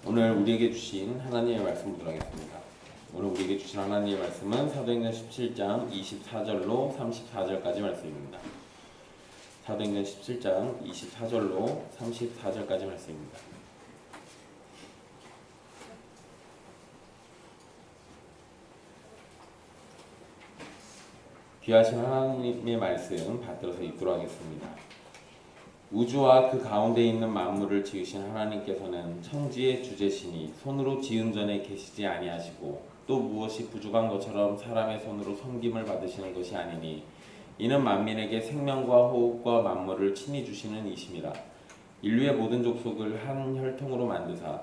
오늘 우리에게 주신 하나님의 말씀 보도록 하겠습니다. 오늘 우리에게 주신 하나님의 말씀은 사도행전 17장 24절로 34절까지 말씀입니다. 사도행전 17장 24절로 34절까지 말씀입니다. 귀하신 하나님의 말씀 받들어서 읽도록 하겠습니다. 우주와 그 가운데 있는 만물을 지으신 하나님께서는 천지의 주제시니 손으로 지은 전에 계시지 아니하시고 또 무엇이 부족한 것처럼 사람의 손으로 섬김을 받으시는 것이 아니니 이는 만민에게 생명과 호흡과 만물을 친히 주시는 이심이라. 인류의 모든 족속을 한 혈통으로 만드사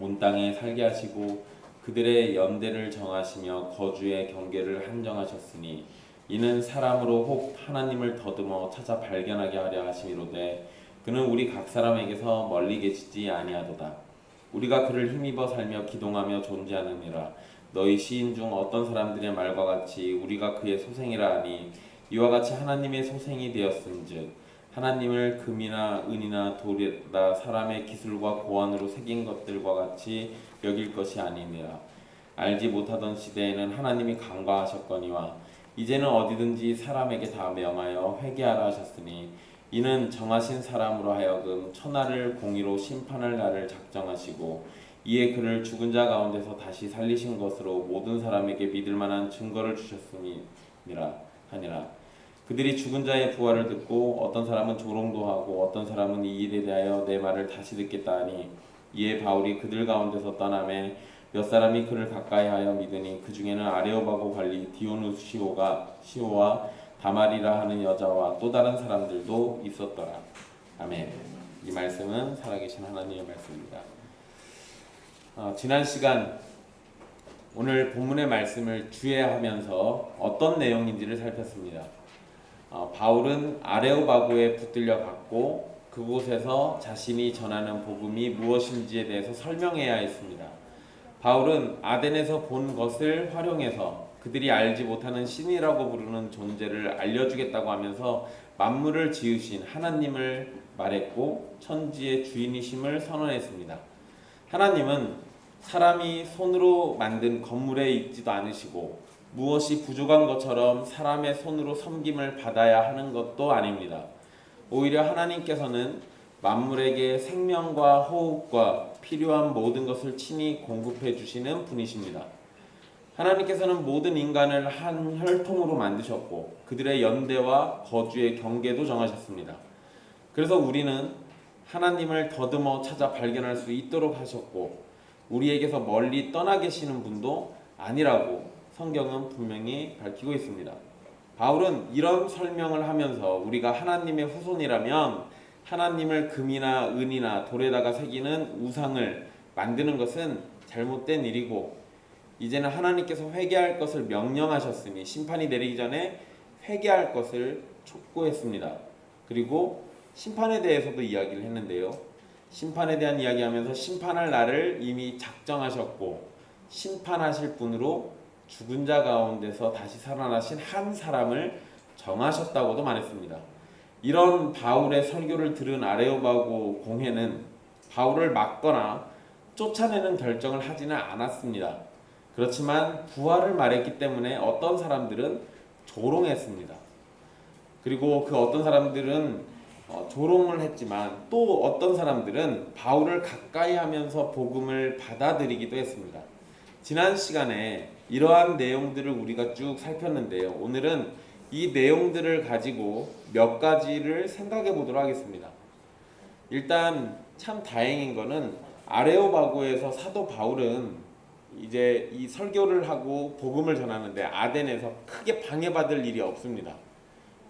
온 땅에 살게 하시고 그들의 연대를 정하시며 거주의 경계를 한정하셨으니 이는 사람으로 혹 하나님을 더듬어 찾아 발견하게 하려 하심이로되 그는 우리 각 사람에게서 멀리 계시지 아니하도다. 우리가 그를 힘입어 살며 기동하며 존재하느니라. 너희 시인 중 어떤 사람들의 말과 같이 우리가 그의 소생이라 하니 이와 같이 하나님의 소생이 되었은즉 하나님을 금이나 은이나 돌이나 사람의 기술과 고안으로 새긴 것들과 같이 여길 것이 아니니라. 알지 못하던 시대에는 하나님이 간과하셨거니와 이제는 어디든지 사람에게 다 명하여 회개하라 하셨으니 이는 정하신 사람으로 하여금 천하를 공의로 심판할 날을 작정하시고 이에 그를 죽은 자 가운데서 다시 살리신 것으로 모든 사람에게 믿을 만한 증거를 주셨음이니라 하니라. 그들이 죽은 자의 부활을 듣고 어떤 사람은 조롱도 하고 어떤 사람은 이 일에 대하여 내 말을 다시 듣겠다 하니 이에 바울이 그들 가운데서 떠나매 몇 사람이 그를 가까이하여 믿으니 그 중에는 아레오바고 관리 시오와 다말이라 하는 여자와 또 다른 사람들도 있었더라. 아멘. 이 말씀은 살아계신 하나님의 말씀입니다. 지난 시간 오늘 본문의 말씀을 주의하면서 어떤 내용인지를 살폈습니다. 바울은 아레오바고에 붙들려 갔고 그곳에서 자신이 전하는 복음이 무엇인지에 대해서 설명해야 했습니다. 바울은 아덴에서 본 것을 활용해서 그들이 알지 못하는 신이라고 부르는 존재를 알려주겠다고 하면서 만물을 지으신 하나님을 말했고 천지의 주인이심을 선언했습니다. 하나님은 사람이 손으로 만든 건물에 있지도 않으시고 무엇이 부족한 것처럼 사람의 손으로 섬김을 받아야 하는 것도 아닙니다. 오히려 하나님께서는 만물에게 생명과 호흡과 필요한 모든 것을 친히 공급해 주시는 분이십니다. 하나님께서는 모든 인간을 한 혈통으로 만드셨고 그들의 연대와 거주의 경계도 정하셨습니다. 그래서 우리는 하나님을 더듬어 찾아 발견할 수 있도록 하셨고 우리에게서 멀리 떠나 계시는 분도 아니라고 성경은 분명히 밝히고 있습니다. 바울은 이런 설명을 하면서 우리가 하나님의 후손이라면 하나님을 금이나 은이나 돌에다가 새기는 우상을 만드는 것은 잘못된 일이고 이제는 하나님께서 회개할 것을 명령하셨으니 심판이 내리기 전에 회개할 것을 촉구했습니다. 그리고 심판에 대해서도 이야기를 했는데요. 심판에 대한 이야기하면서 심판할 날을 이미 작정하셨고 심판하실 분으로 죽은 자 가운데서 다시 살아나신 한 사람을 정하셨다고도 말했습니다. 이런 바울의 설교를 들은 아레오바고 공회는 바울을 막거나 쫓아내는 결정을 하지는 않았습니다. 그렇지만 부활을 말했기 때문에 어떤 사람들은 조롱했습니다. 그리고 그 어떤 사람들은 조롱을 했지만 또 어떤 사람들은 바울을 가까이 하면서 복음을 받아들이기도 했습니다. 지난 시간에 이러한 내용들을 우리가 쭉 살폈는데요. 오늘은 이 내용들을 가지고 몇 가지를 생각해 보도록 하겠습니다. 일단 참 다행인 거는 아레오바고에서 사도 바울은 이제 이 설교를 하고 복음을 전하는데 아덴에서 크게 방해받을 일이 없습니다.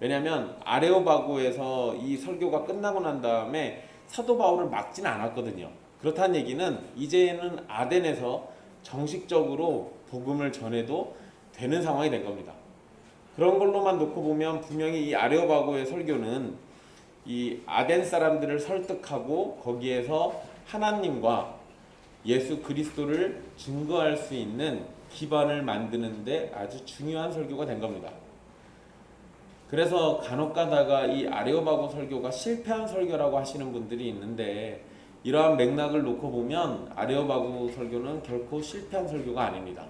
왜냐하면 아레오바고에서 이 설교가 끝나고 난 다음에 사도 바울을 막지는 않았거든요. 그렇다는 얘기는 이제는 아덴에서 정식적으로 복음을 전해도 되는 상황이 된 겁니다. 그런 걸로만 놓고 보면 분명히 이 아레오바고의 설교는 이 아덴 사람들을 설득하고 거기에서 하나님과 예수 그리스도를 증거할 수 있는 기반을 만드는데 아주 중요한 설교가 된 겁니다. 그래서 간혹 가다가 이 아레오바고 설교가 실패한 설교라고 하시는 분들이 있는데 이러한 맥락을 놓고 보면 아레오바고 설교는 결코 실패한 설교가 아닙니다.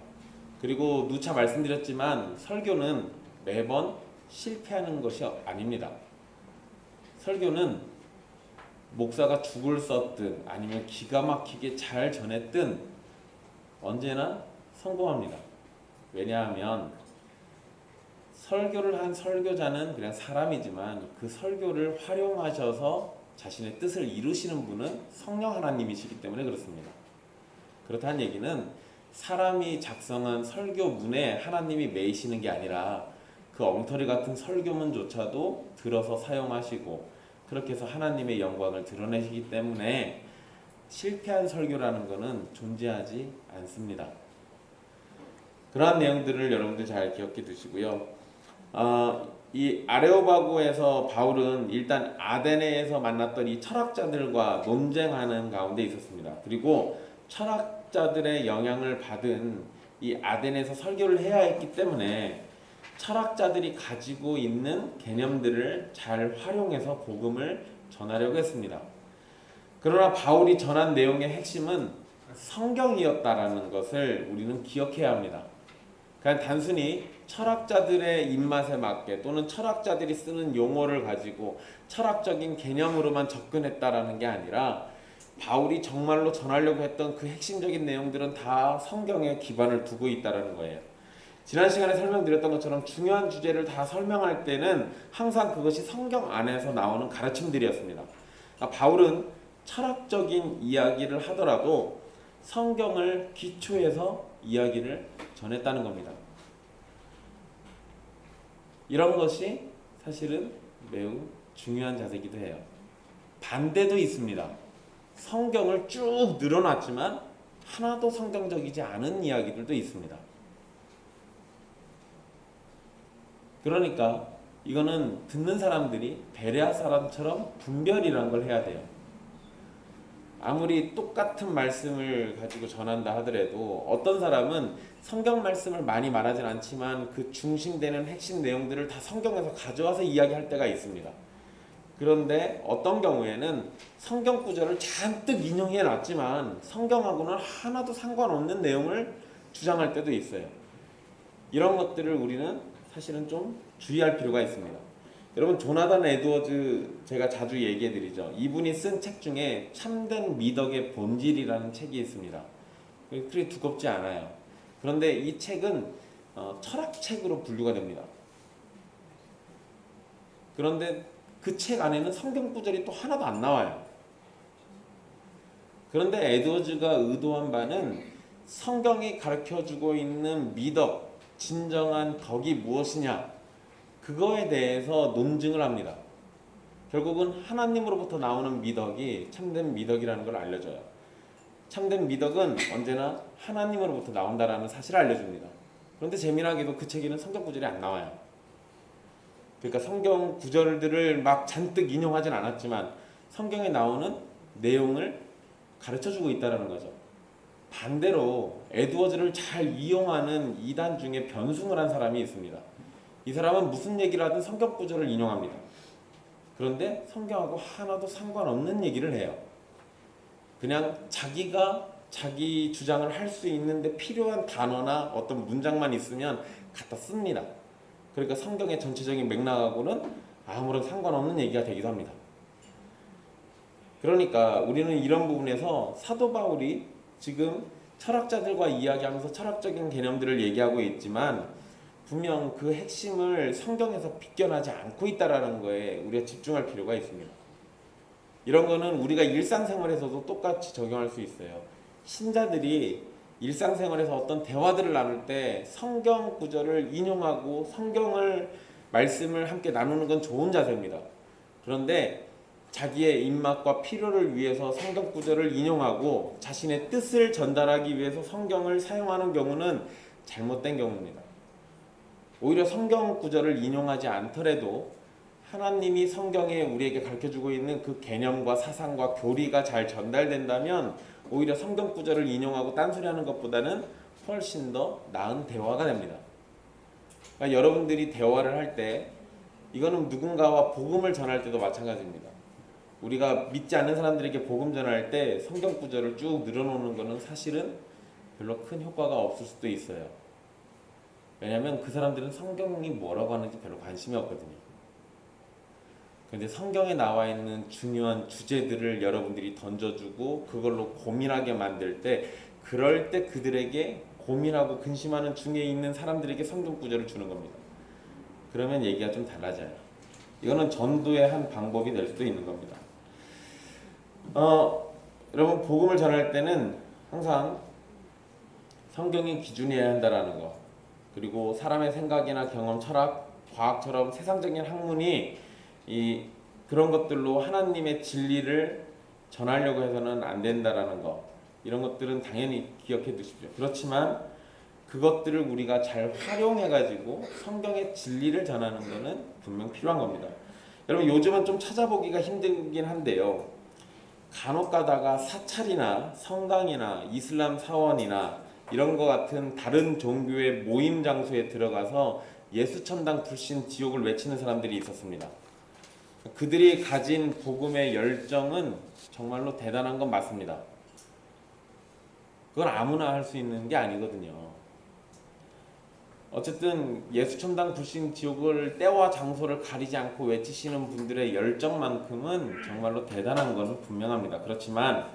그리고 누차 말씀드렸지만 설교는 매번 실패하는 것이 아닙니다. 설교는 목사가 죽을 썼든 아니면 기가 막히게 잘 전했든 언제나 성공합니다. 왜냐하면 설교를 한 설교자는 그냥 사람이지만 그 설교를 활용하셔서 자신의 뜻을 이루시는 분은 성령 하나님이시기 때문에 그렇습니다. 그렇다는 얘기는 사람이 작성한 설교문에 하나님이 매이시는 게 아니라 그 엉터리 같은 설교문조차도 들어서 사용하시고 그렇게 해서 하나님의 영광을 드러내시기 때문에 실패한 설교라는 것은 존재하지 않습니다. 그러한 내용들을 여러분들 잘 기억해 두시고요. 이 아레오바고에서 바울은 일단 아데네에서 만났던 이 철학자들과 논쟁하는 가운데 있었습니다. 그리고 철학자들의 영향을 받은 이 아데네에서 설교를 해야 했기 때문에 철학자들이 가지고 있는 개념들을 잘 활용해서 복음을 전하려고 했습니다. 그러나 바울이 전한 내용의 핵심은 성경이었다라는 것을 우리는 기억해야 합니다. 그냥 단순히 철학자들의 입맛에 맞게 또는 철학자들이 쓰는 용어를 가지고 철학적인 개념으로만 접근했다라는 게 아니라 바울이 정말로 전하려고 했던 그 핵심적인 내용들은 다 성경에 기반을 두고 있다라는 거예요. 지난 시간에 설명드렸던 것처럼 중요한 주제를 다 설명할 때는 항상 그것이 성경 안에서 나오는 가르침들이었습니다. 그러니까 바울은 철학적인 이야기를 하더라도 성경을 기초해서 이야기를 전했다는 겁니다. 이런 것이 사실은 매우 중요한 자세이기도 해요. 반대도 있습니다. 성경을 쭉 늘어놨지만 하나도 성경적이지 않은 이야기들도 있습니다. 그러니까 이거는 듣는 사람들이 베레아 사람처럼 분별이라는 걸 해야 돼요. 아무리 똑같은 말씀을 가지고 전한다 하더라도 어떤 사람은 성경 말씀을 많이 말하진 않지만 그 중심되는 핵심 내용들을 다 성경에서 가져와서 이야기할 때가 있습니다. 그런데 어떤 경우에는 성경 구절을 잔뜩 인용해 놨지만 성경하고는 하나도 상관없는 내용을 주장할 때도 있어요. 이런 것들을 우리는 사실은 좀 주의할 필요가 있습니다. 여러분 조나단 에드워즈 제가 자주 얘기해 드리죠. 이분이 쓴 책 중에 참된 미덕의 본질이라는 책이 있습니다. 그렇게 두껍지 않아요. 그런데 이 책은 철학책으로 분류가 됩니다. 그런데 그 책 안에는 성경 구절이 또 하나도 안 나와요. 그런데 에드워즈가 의도한 바는 성경이 가르쳐주고 있는 미덕, 진정한 덕이 무엇이냐 그거에 대해서 논증을 합니다. 결국은 하나님으로부터 나오는 미덕이 참된 미덕이라는 걸 알려줘요. 참된 미덕은 언제나 하나님으로부터 나온다라는 사실을 알려줍니다. 그런데 재미나게도 그 책에는 성경 구절이 안 나와요. 그러니까 성경 구절들을 막 잔뜩 인용하진 않았지만 성경에 나오는 내용을 가르쳐주고 있다는 거죠. 반대로 에드워즈를 잘 이용하는 이단 중에 변승을 한 사람이 있습니다. 이 사람은 무슨 얘기를 하든 성경 구절을 인용합니다. 그런데 성경하고 하나도 상관없는 얘기를 해요. 그냥 자기가 자기 주장을 할 수 있는데 필요한 단어나 어떤 문장만 있으면 갖다 씁니다. 그러니까 성경의 전체적인 맥락하고는 아무런 상관없는 얘기가 되기도 합니다. 그러니까 우리는 이런 부분에서 사도 바울이 지금 철학자들과 이야기하면서 철학적인 개념들을 얘기하고 있지만 분명 그 핵심을 성경에서 비껴나지 않고 있다는 거에 우리가 집중할 필요가 있습니다. 이런 거는 우리가 일상생활에서도 똑같이 적용할 수 있어요. 신자들이 일상생활에서 어떤 대화들을 나눌 때 성경 구절을 인용하고 성경을 말씀을 함께 나누는 건 좋은 자세입니다. 그런데 자기의 입맛과 필요를 위해서 성경 구절을 인용하고 자신의 뜻을 전달하기 위해서 성경을 사용하는 경우는 잘못된 경우입니다. 오히려 성경 구절을 인용하지 않더라도 하나님이 성경에 우리에게 가르쳐주고 있는 그 개념과 사상과 교리가 잘 전달된다면 오히려 성경 구절을 인용하고 딴소리하는 것보다는 훨씬 더 나은 대화가 됩니다. 그러니까 여러분들이 대화를 할 때 이거는 누군가와 복음을 전할 때도 마찬가지입니다. 우리가 믿지 않는 사람들에게 복음 전할 때 성경 구절을 쭉 늘어놓는 거는 사실은 별로 큰 효과가 없을 수도 있어요. 왜냐하면 그 사람들은 성경이 뭐라고 하는지 별로 관심이 없거든요. 그런데 성경에 나와 있는 중요한 주제들을 여러분들이 던져주고 그걸로 고민하게 만들 때, 그럴 때 그들에게 고민하고 근심하는 중에 있는 사람들에게 성경 구절을 주는 겁니다. 그러면 얘기가 좀 달라져요. 이거는 전도의 한 방법이 될 수도 있는 겁니다. 여러분, 복음을 전할 때는 항상 성경이 기준이어야 한다라는 거, 그리고 사람의 생각이나 경험, 철학, 과학처럼 세상적인 학문이 그런 것들로 하나님의 진리를 전하려고 해서는 안 된다라는 거, 이런 것들은 당연히 기억해 두십시오. 그렇지만 그것들을 우리가 잘 활용해 가지고 성경의 진리를 전하는 것은 분명 필요한 겁니다. 여러분, 요즘은 좀 찾아보기가 힘들긴 한데요, 간혹 가다가 사찰이나 성당이나 이슬람 사원이나 이런 거 같은 다른 종교의 모임 장소에 들어가서 예수 천당 불신 지옥을 외치는 사람들이 있었습니다. 그들이 가진 복음의 열정은 정말로 대단한 건 맞습니다. 그건 아무나 할 수 있는 게 아니거든요. 어쨌든 예수 천당 불신 지옥을 때와 장소를 가리지 않고 외치시는 분들의 열정만큼은 정말로 대단한 건 분명합니다. 그렇지만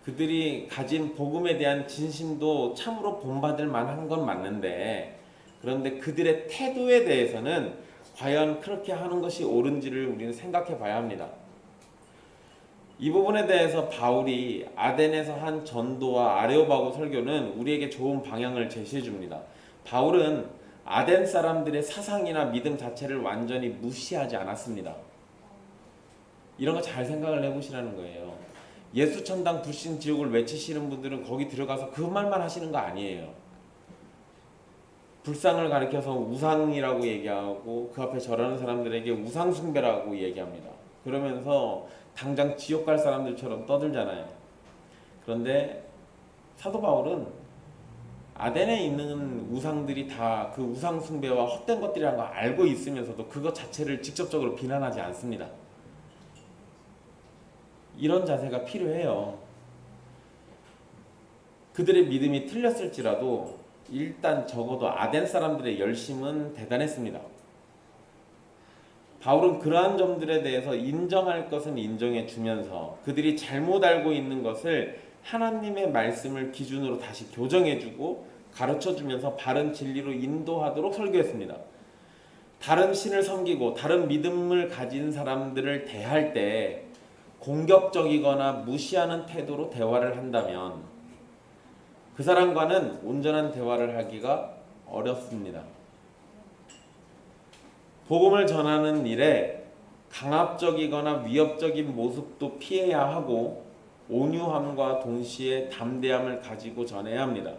그들이 가진 복음에 대한 진심도 참으로 본받을 만한 건 맞는데, 그런데 그들의 태도에 대해서는 과연 그렇게 하는 것이 옳은지를 우리는 생각해 봐야 합니다. 이 부분에 대해서 바울이 아덴에서 한 전도와 아레오바고 설교는 우리에게 좋은 방향을 제시해 줍니다. 바울은 아덴 사람들의 사상이나 믿음 자체를 완전히 무시하지 않았습니다. 이런 거 잘 생각을 해보시라는 거예요. 예수 천당 불신 지옥을 외치시는 분들은 거기 들어가서 그 말만 하시는 거 아니에요. 불상을 가리켜서 우상이라고 얘기하고 그 앞에 절하는 사람들에게 우상 숭배라고 얘기합니다. 그러면서 당장 지옥 갈 사람들처럼 떠들잖아요. 그런데 사도 바울은 아덴에 있는 우상들이 다 그 우상 숭배와 헛된 것들이라는 걸 알고 있으면서도 그것 자체를 직접적으로 비난하지 않습니다. 이런 자세가 필요해요. 그들의 믿음이 틀렸을지라도 일단 적어도 아덴 사람들의 열심은 대단했습니다. 바울은 그러한 점들에 대해서 인정할 것은 인정해 주면서 그들이 잘못 알고 있는 것을 하나님의 말씀을 기준으로 다시 교정해 주고 가르쳐 주면서 바른 진리로 인도하도록 설교했습니다. 다른 신을 섬기고 다른 믿음을 가진 사람들을 대할 때 공격적이거나 무시하는 태도로 대화를 한다면 그 사람과는 온전한 대화를 하기가 어렵습니다. 복음을 전하는 일에 강압적이거나 위협적인 모습도 피해야 하고 온유함과 동시에 담대함을 가지고 전해야 합니다.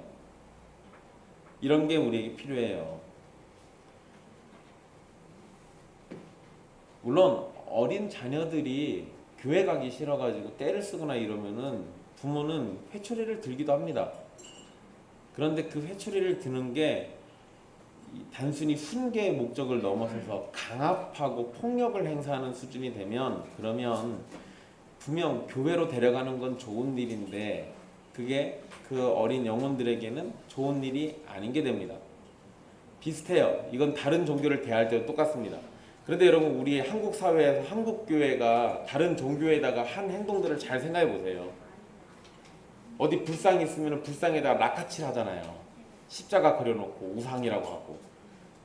이런 게 우리에게 필요해요. 물론 어린 자녀들이 교회 가기 싫어가지고 떼를 쓰거나 이러면은 부모는 회초리를 들기도 합니다. 그런데 그 회초리를 드는 게 단순히 훈계의 목적을 넘어서서 강압하고 폭력을 행사하는 수준이 되면, 그러면 분명 교회로 데려가는 건 좋은 일인데 그게 그 어린 영혼들에게는 좋은 일이 아닌 게 됩니다. 비슷해요. 이건 다른 종교를 대할 때도 똑같습니다. 그런데 여러분, 우리 한국 사회에서 한국 교회가 다른 종교에다가 한 행동들을 잘 생각해 보세요. 어디 불상이 있으면 불상에다가 라카칠 하잖아요. 십자가 그려놓고 우상이라고 하고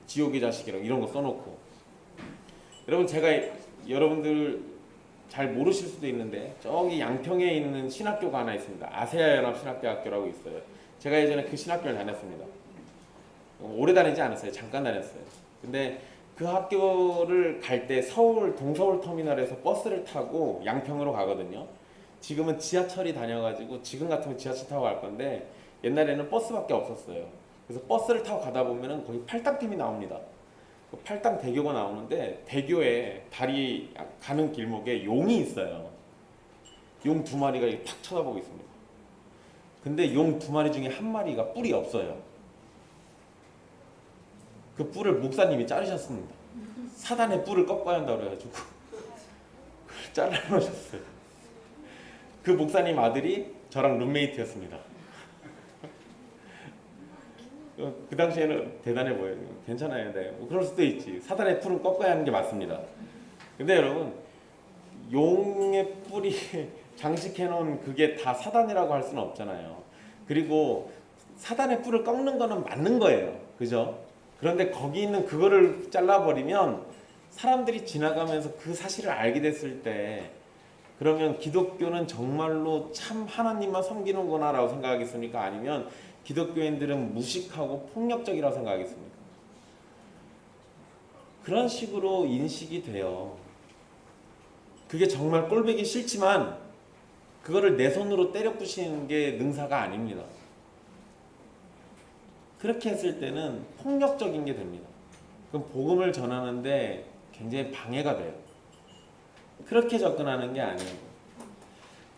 지옥의 자식이라고 이런 거 써놓고. 여러분, 제가 여러분들 잘 모르실 수도 있는데 저기 양평에 있는 신학교가 하나 있습니다. 아세아 연합 신학대학교라고 있어요. 제가 예전에 그 신학교를 다녔습니다. 오래 다니지 않았어요. 잠깐 다녔어요. 근데 그 학교를 갈 때 서울 동서울 터미널에서 버스를 타고 양평으로 가거든요. 지금은 지하철이 다녀가지고 지금 같으면 지하철 타고 갈 건데 옛날에는 버스밖에 없었어요. 그래서 버스를 타고 가다 보면은 거기 팔당팀이 나옵니다. 그 팔당 대교가 나오는데 대교에 다리 가는 길목에 용이 있어요. 용 2마리가 탁 쳐다보고 있습니다. 근데 용 2마리 중에 한 마리가 뿔이 없어요. 그 뿔을 목사님이 자르셨습니다. 사단의 뿔을 꺾어야 한다고 그래가지고 잘라놓으셨어요. 그 목사님 아들이 저랑 룸메이트였습니다. 그 당시에는 대단해 보여요. 괜찮아요. 네. 뭐 그럴 수도 있지. 사단의 풀은 꺾어야 하는 게 맞습니다. 근데 여러분, 용의 뿌리 장식해 놓은 그게 다 사단이라고 할 수는 없잖아요. 그리고 사단의 뿔을 꺾는 거는 맞는 거예요. 그죠? 그런데 거기 있는 그거를 잘라버리면 사람들이 지나가면서 그 사실을 알게 됐을 때, 그러면 기독교는 정말로 참 하나님만 섬기는구나 라고 생각하겠습니까? 아니면 기독교인들은 무식하고 폭력적이라고 생각하겠습니까? 그런 식으로 인식이 돼요. 그게 정말 꼴보기 싫지만 그거를 내 손으로 때려 부시는 게 능사가 아닙니다. 그렇게 했을 때는 폭력적인 게 됩니다. 그럼 복음을 전하는데 굉장히 방해가 돼요. 그렇게 접근하는 게 아니에요.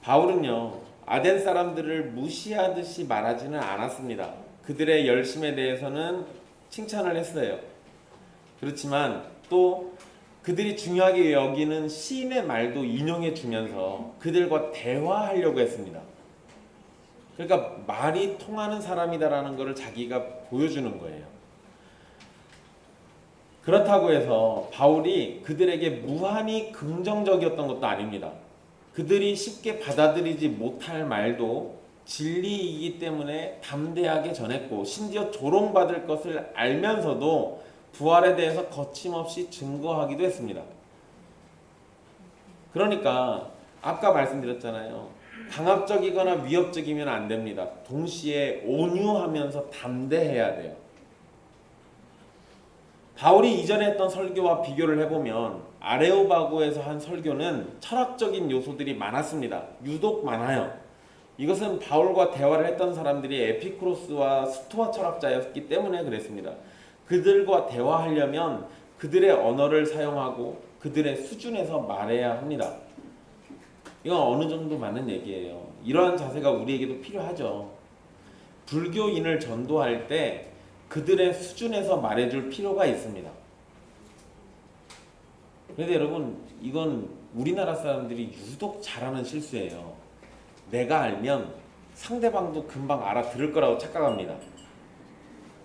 바울은요, 아덴 사람들을 무시하듯이 말하지는 않았습니다. 그들의 열심에 대해서는 칭찬을 했어요. 그렇지만 또 그들이 중요하게 여기는 시인의 말도 인용해 주면서 그들과 대화하려고 했습니다. 그러니까 말이 통하는 사람이다라는 것을 자기가 보여주는 거예요. 그렇다고 해서 바울이 그들에게 무한히 긍정적이었던 것도 아닙니다. 그들이 쉽게 받아들이지 못할 말도 진리이기 때문에 담대하게 전했고, 심지어 조롱받을 것을 알면서도 부활에 대해서 거침없이 증거하기도 했습니다. 그러니까 아까 말씀드렸잖아요. 강압적이거나 위협적이면 안 됩니다. 동시에 온유하면서 담대해야 돼요. 바울이 이전에 했던 설교와 비교를 해보면 아레오바고에서 한 설교는 철학적인 요소들이 많았습니다. 유독 많아요. 이것은 바울과 대화를 했던 사람들이 에피쿠로스와 스토아 철학자였기 때문에 그랬습니다. 그들과 대화하려면 그들의 언어를 사용하고 그들의 수준에서 말해야 합니다. 이건 어느 정도 맞는 얘기예요. 이러한 자세가 우리에게도 필요하죠. 불교인을 전도할 때 그들의 수준에서 말해줄 필요가 있습니다. 그런데 여러분, 이건 우리나라 사람들이 유독 잘하는 실수예요. 내가 알면 상대방도 금방 알아들을 거라고 착각합니다.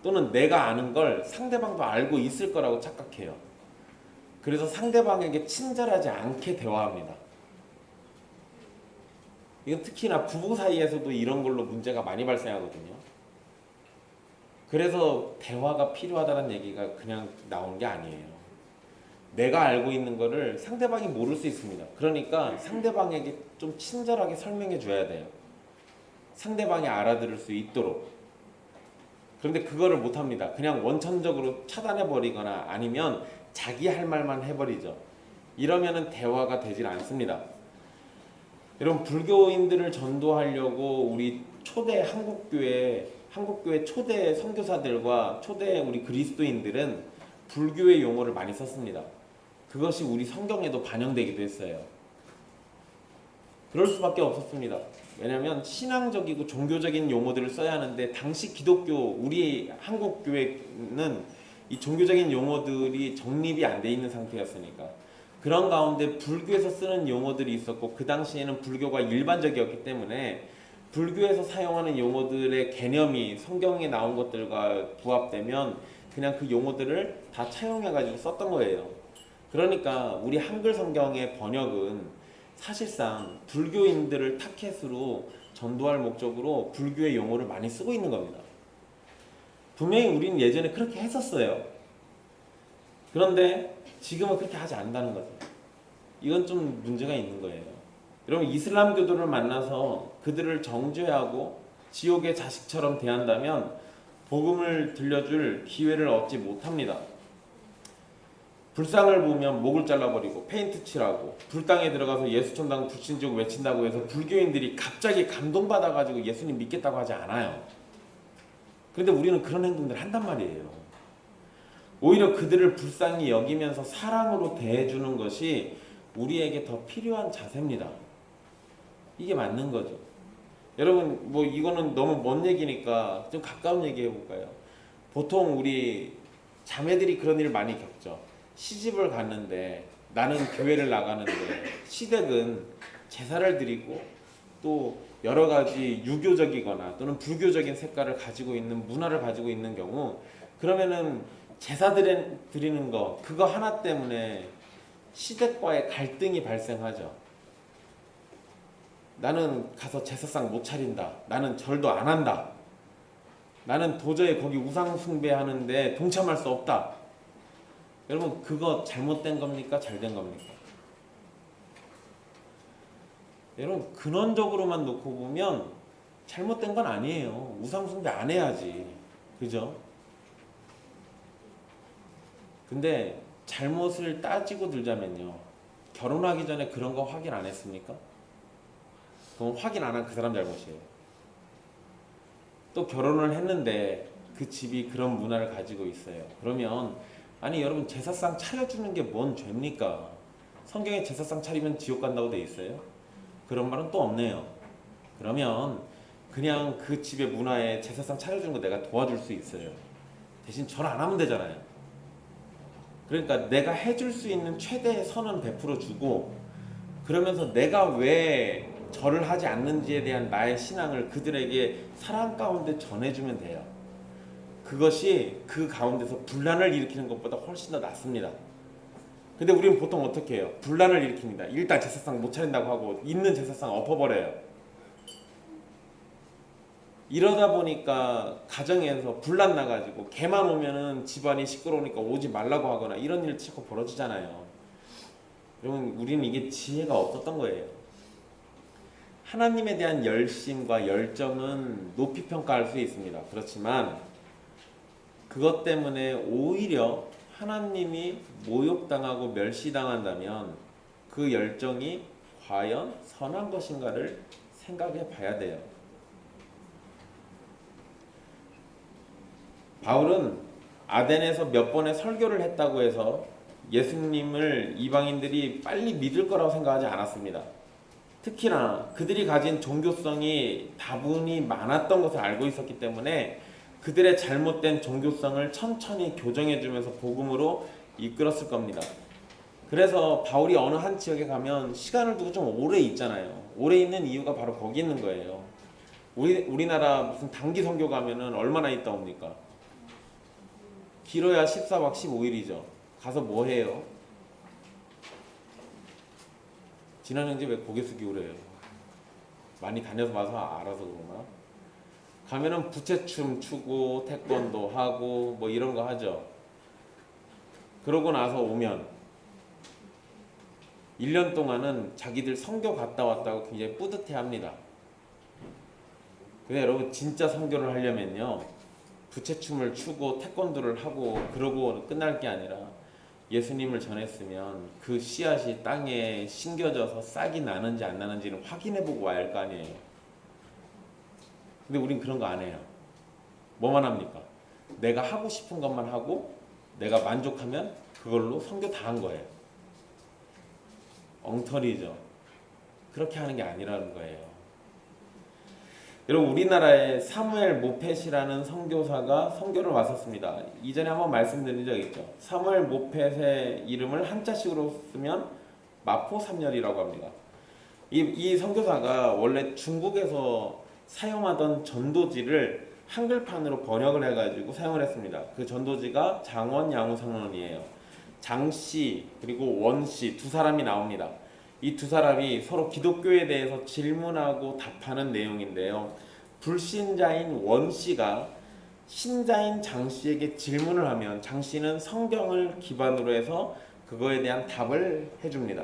또는 내가 아는 걸 상대방도 알고 있을 거라고 착각해요. 그래서 상대방에게 친절하지 않게 대화합니다. 이건 특히나 부부 사이에서도 이런 걸로 문제가 많이 발생하거든요. 그래서 대화가 필요하다는 얘기가 그냥 나온 게 아니에요. 내가 알고 있는 거를 상대방이 모를 수 있습니다. 그러니까 상대방에게 좀 친절하게 설명해 줘야 돼요. 상대방이 알아들을 수 있도록. 그런데 그거를 못합니다. 그냥 원천적으로 차단해버리거나 아니면 자기 할 말만 해버리죠. 이러면은 대화가 되질 않습니다. 여러분, 불교인들을 전도하려고 우리 초대 한국교회 초대 선교사들과 초대 우리 그리스도인들은 불교의 용어를 많이 썼습니다. 그것이 우리 성경에도 반영되기도 했어요. 그럴 수밖에 없었습니다. 왜냐하면 신앙적이고 종교적인 용어들을 써야 하는데 당시 기독교, 우리 한국교회는 이 종교적인 용어들이 정립이 안 돼 있는 상태였으니까 그런 가운데 불교에서 쓰는 용어들이 있었고 그 당시에는 불교가 일반적이었기 때문에 불교에서 사용하는 용어들의 개념이 성경에 나온 것들과 부합되면 그냥 그 용어들을 다 차용해가지고 썼던 거예요. 그러니까 우리 한글 성경의 번역은 사실상 불교인들을 타켓으로 전도할 목적으로 불교의 용어를 많이 쓰고 있는 겁니다. 분명히 우리는 예전에 그렇게 했었어요. 그런데 지금은 그렇게 하지 않는다는 거죠. 이건 좀 문제가 있는 거예요. 여러분, 이슬람교도를 만나서 그들을 정죄하고 지옥의 자식처럼 대한다면 복음을 들려줄 기회를 얻지 못합니다. 불상을 보면 목을 잘라버리고 페인트 칠하고 불당에 들어가서 예수천당 불신지옥 외친다고 해서 불교인들이 갑자기 감동받아가지고 예수님 믿겠다고 하지 않아요. 그런데 우리는 그런 행동들을 한단 말이에요. 오히려 그들을 불쌍히 여기면서 사랑으로 대해주는 것이 우리에게 더 필요한 자세입니다. 이게 맞는 거죠. 여러분, 뭐 이거는 너무 먼 얘기니까 좀 가까운 얘기 해볼까요? 보통 우리 자매들이 그런 일을 많이 겪죠. 시집을 갔는데 나는 교회를 나가는데 시댁은 제사를 드리고 또 여러 가지 유교적이거나 또는 불교적인 색깔을 가지고 있는 문화를 가지고 있는 경우, 그러면은 제사 드리는 거 그거 하나 때문에 시댁과의 갈등이 발생하죠. 나는 가서 제사상 못 차린다. 나는 절도 안 한다. 나는 도저히 거기 우상 숭배하는데 동참할 수 없다. 여러분, 그거 잘못된 겁니까? 잘된 겁니까? 여러분, 근원적으로만 놓고 보면 잘못된 건 아니에요. 우상 숭배 안 해야지. 그죠? 근데 잘못을 따지고 들자면요, 결혼하기 전에 그런 거 확인 안 했습니까? 그건 확인 안 한 그 사람 잘못이에요. 또 결혼을 했는데 그 집이 그런 문화를 가지고 있어요. 그러면 아니 여러분, 제사상 차려주는 게 뭔 죄입니까? 성경에 제사상 차리면 지옥 간다고 돼 있어요? 그런 말은 또 없네요. 그러면 그냥 그 집의 문화에 제사상 차려주는 거 내가 도와줄 수 있어요. 대신 절 안 하면 되잖아요. 그러니까 내가 해줄 수 있는 최대의 선은 베풀어 주고, 그러면서 내가 왜 절을 하지 않는지에 대한 나의 신앙을 그들에게 사랑 가운데 전해주면 돼요. 그것이 그 가운데서 분란을 일으키는 것보다 훨씬 더 낫습니다. 근데 우리는 보통 어떻게 해요? 분란을 일으킵니다. 일단 제사상 못 차린다고 하고 있는 제사상 엎어버려요. 이러다 보니까 가정에서 분란 나가지고 걔만 오면은 집안이 시끄러우니까 오지 말라고 하거나 이런 일이 자꾸 벌어지잖아요. 여러분, 우리는 이게 지혜가 없었던 거예요. 하나님에 대한 열심과 열정은 높이 평가할 수 있습니다. 그렇지만 그것 때문에 오히려 하나님이 모욕당하고 멸시당한다면 그 열정이 과연 선한 것인가를 생각해 봐야 돼요. 바울은 아덴에서 몇 번의 설교를 했다고 해서 예수님을 이방인들이 빨리 믿을 거라고 생각하지 않았습니다. 특히나 그들이 가진 종교성이 다분히 많았던 것을 알고 있었기 때문에 그들의 잘못된 종교성을 천천히 교정해주면서 복음으로 이끌었을 겁니다. 그래서 바울이 어느 한 지역에 가면 시간을 두고 좀 오래 있잖아요. 오래 있는 이유가 바로 거기 있는 거예요. 우리나라 무슨 단기 선교 가면은 얼마나 있다 옵니까? 길어야 14박 15일이죠. 가서 뭐 해요? 진한 형제 왜 고개 숙이고 그래요? 많이 다녀서 와서 알아서 그러나? 가면은 부채춤 추고 태권도 하고 뭐 이런 거 하죠. 그러고 나서 오면 1년 동안은 자기들 선교 갔다 왔다고 굉장히 뿌듯해 합니다. 근데 여러분, 진짜 선교를 하려면요, 부채춤을 추고 태권도를 하고 그러고 끝날 게 아니라 예수님을 전했으면 그 씨앗이 땅에 심겨져서 싹이 나는지 안 나는지는 확인해보고 와야 할 거 아니에요. 근데 우린 그런 거 안 해요. 뭐만 합니까? 내가 하고 싶은 것만 하고 내가 만족하면 그걸로 선교 다 한 거예요. 엉터리죠. 그렇게 하는 게 아니라는 거예요. 여러분, 우리나라에 사무엘 모펫이라는 선교사가 선교를 왔었습니다. 이전에 한번 말씀드린 적 있죠. 사무엘 모펫의 이름을 한자식으로 쓰면 마포삼열이라고 합니다. 이 선교사가 원래 중국에서 사용하던 전도지를 한글판으로 번역을 해가지고 사용을 했습니다. 그 전도지가 장원양우상론이에요. 장씨 그리고 원씨 두 사람이 나옵니다. 이 두 사람이 서로 기독교에 대해서 질문하고 답하는 내용인데요. 불신자인 원씨가 신자인 장씨에게 질문을 하면 장씨는 성경을 기반으로 해서 그거에 대한 답을 해줍니다.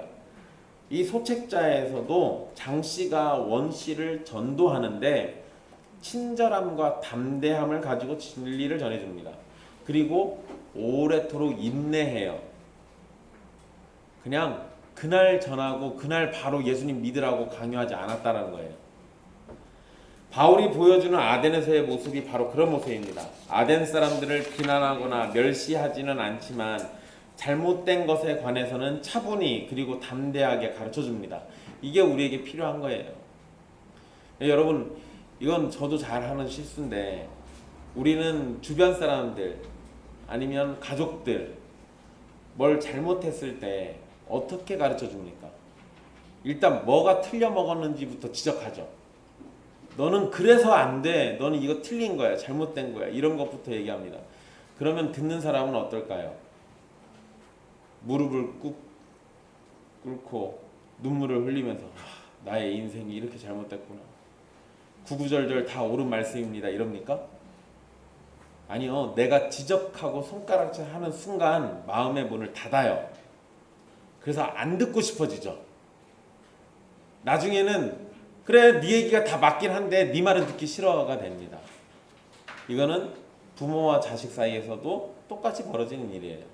이 소책자에서도 장씨가 원씨를 전도하는데 친절함과 담대함을 가지고 진리를 전해줍니다. 그리고 오래도록 인내해요. 그냥 그날 전하고 그날 바로 예수님 믿으라고 강요하지 않았다는 거예요. 바울이 보여주는 아덴에서의 모습이 바로 그런 모습입니다. 아덴 사람들을 비난하거나 멸시하지는 않지만 잘못된 것에 관해서는 차분히 그리고 담대하게 가르쳐줍니다. 이게 우리에게 필요한 거예요. 여러분, 이건 저도 잘하는 실수인데 우리는 주변 사람들 아니면 가족들 뭘 잘못했을 때 어떻게 가르쳐 줍니까? 일단 뭐가 틀려 먹었는지부터 지적하죠. 너는 그래서 안 돼. 너는 이거 틀린 거야. 잘못된 거야. 이런 것부터 얘기합니다. 그러면 듣는 사람은 어떨까요? 무릎을 꿇고 눈물을 흘리면서 나의 인생이 이렇게 잘못됐구나. 구구절절 다 옳은 말씀입니다. 이럽니까? 아니요. 내가 지적하고 손가락질 하는 순간 마음의 문을 닫아요. 그래서 안 듣고 싶어지죠. 나중에는 그래 네 얘기가 다 맞긴 한데 네 말은 듣기 싫어가 됩니다. 이거는 부모와 자식 사이에서도 똑같이 벌어지는 일이에요.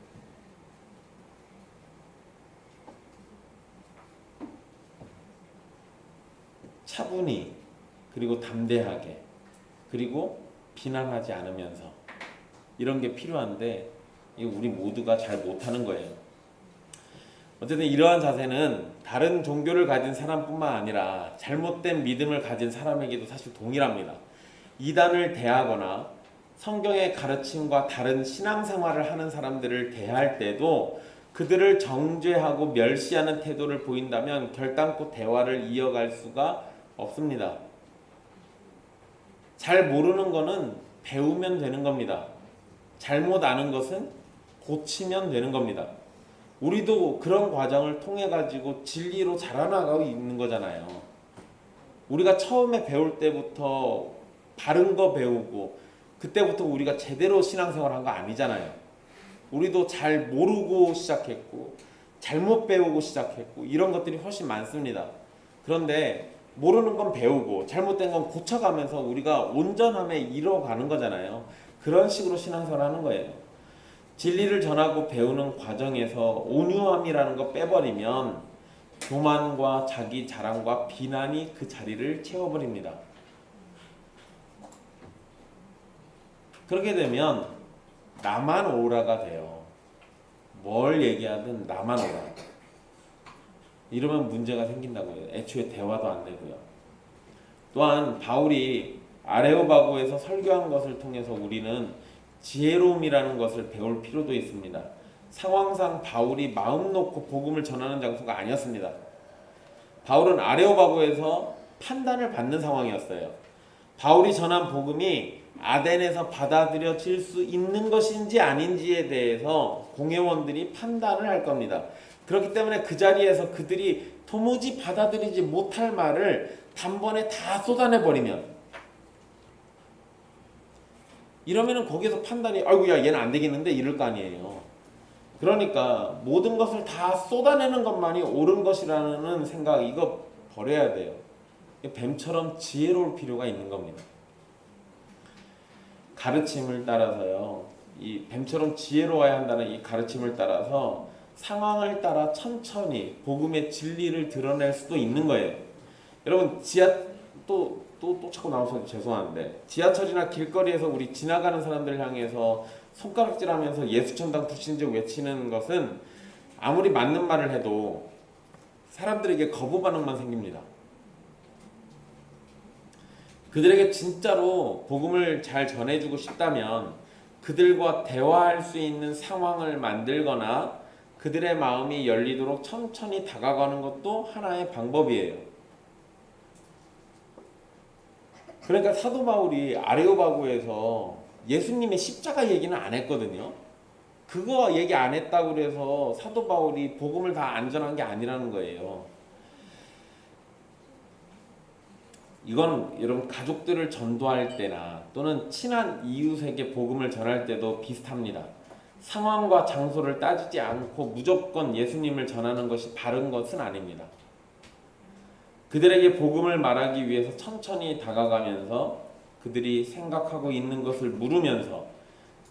차분히 그리고 담대하게 그리고 비난하지 않으면서 이런 게 필요한데 우리 모두가 잘 못하는 거예요. 어쨌든 이러한 자세는 다른 종교를 가진 사람뿐만 아니라 잘못된 믿음을 가진 사람에게도 사실 동일합니다. 이단을 대하거나 성경의 가르침과 다른 신앙생활을 하는 사람들을 대할 때도 그들을 정죄하고 멸시하는 태도를 보인다면 결단코 대화를 이어갈 수가 없습니다. 잘 모르는 거는 배우면 되는 겁니다. 잘못 아는 것은 고치면 되는 겁니다. 우리도 그런 과정을 통해 가지고 진리로 자라나가고 있는 거잖아요. 우리가 처음에 배울 때부터 바른 거 배우고 그때부터 우리가 제대로 신앙생활 한 거 아니잖아요. 우리도 잘 모르고 시작했고 잘못 배우고 시작했고 이런 것들이 훨씬 많습니다. 그런데 모르는 건 배우고 잘못된 건 고쳐가면서 우리가 온전함에 이뤄가는 거잖아요. 그런 식으로 신앙생활 하는 거예요. 진리를 전하고 배우는 과정에서 온유함이라는 거 빼버리면 교만과 자기 자랑과 비난이 그 자리를 채워버립니다. 그렇게 되면 나만 오라가 돼요. 뭘 얘기하든 나만 오라. 이러면 문제가 생긴다고요. 애초에 대화도 안 되고요. 또한 바울이 아레오바고에서 설교한 것을 통해서 우리는 지혜로움이라는 것을 배울 필요도 있습니다. 상황상 바울이 마음 놓고 복음을 전하는 장소가 아니었습니다. 바울은 아레오바고에서 판단을 받는 상황이었어요. 바울이 전한 복음이 아덴에서 받아들여질 수 있는 것인지 아닌지에 대해서 공회원들이 판단을 할 겁니다. 그렇기 때문에 그 자리에서 그들이 도무지 받아들이지 못할 말을 단번에 다 쏟아내버리면 이러면은 거기서 판단이 아이고야 얘는 안 되겠는데 이럴 거 아니에요. 그러니까 모든 것을 다 쏟아내는 것만이 옳은 것이라는 생각 이거 버려야 돼요. 뱀처럼 지혜로울 필요가 있는 겁니다. 가르침을 따라서요. 이 뱀처럼 지혜로워야 한다는 이 가르침을 따라서 상황을 따라 천천히 복음의 진리를 드러낼 수도 있는 거예요. 여러분 또 자꾸 나와서 죄송한데 지하철이나 길거리에서 우리 지나가는 사람들 향해서 손가락질하면서 예수천당 불신자 외치는 것은 아무리 맞는 말을 해도 사람들에게 거부 반응만 생깁니다. 그들에게 진짜로 복음을 잘 전해주고 싶다면 그들과 대화할 수 있는 상황을 만들거나 그들의 마음이 열리도록 천천히 다가가는 것도 하나의 방법이에요. 그러니까 사도 바울이 아레오바고에서 예수님의 십자가 얘기는 안 했거든요. 그거 얘기 안 했다고 그래서 사도 바울이 복음을 다 안전한 게 아니라는 거예요. 이건 여러분 가족들을 전도할 때나 또는 친한 이웃에게 복음을 전할 때도 비슷합니다. 상황과 장소를 따지지 않고 무조건 예수님을 전하는 것이 바른 것은 아닙니다. 그들에게 복음을 말하기 위해서 천천히 다가가면서 그들이 생각하고 있는 것을 물으면서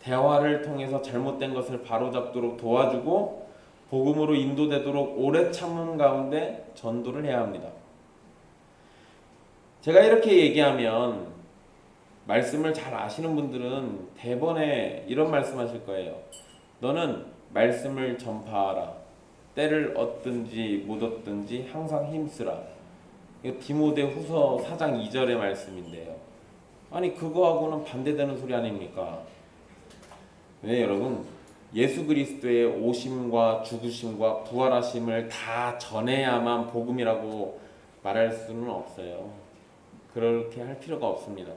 대화를 통해서 잘못된 것을 바로잡도록 도와주고 복음으로 인도되도록 오래 참음 가운데 전도를 해야 합니다. 제가 이렇게 얘기하면 말씀을 잘 아시는 분들은 대번에 이런 말씀하실 거예요. 너는 말씀을 전파하라. 때를 얻든지 못 얻든지 항상 힘쓰라. 이거 디모데후서 4장 2절의 말씀인데요. 아니 그거하고는 반대되는 소리 아닙니까? 네 여러분 예수 그리스도의 오심과 죽으심과 부활하심을 다 전해야만 복음이라고 말할 수는 없어요. 그렇게 할 필요가 없습니다.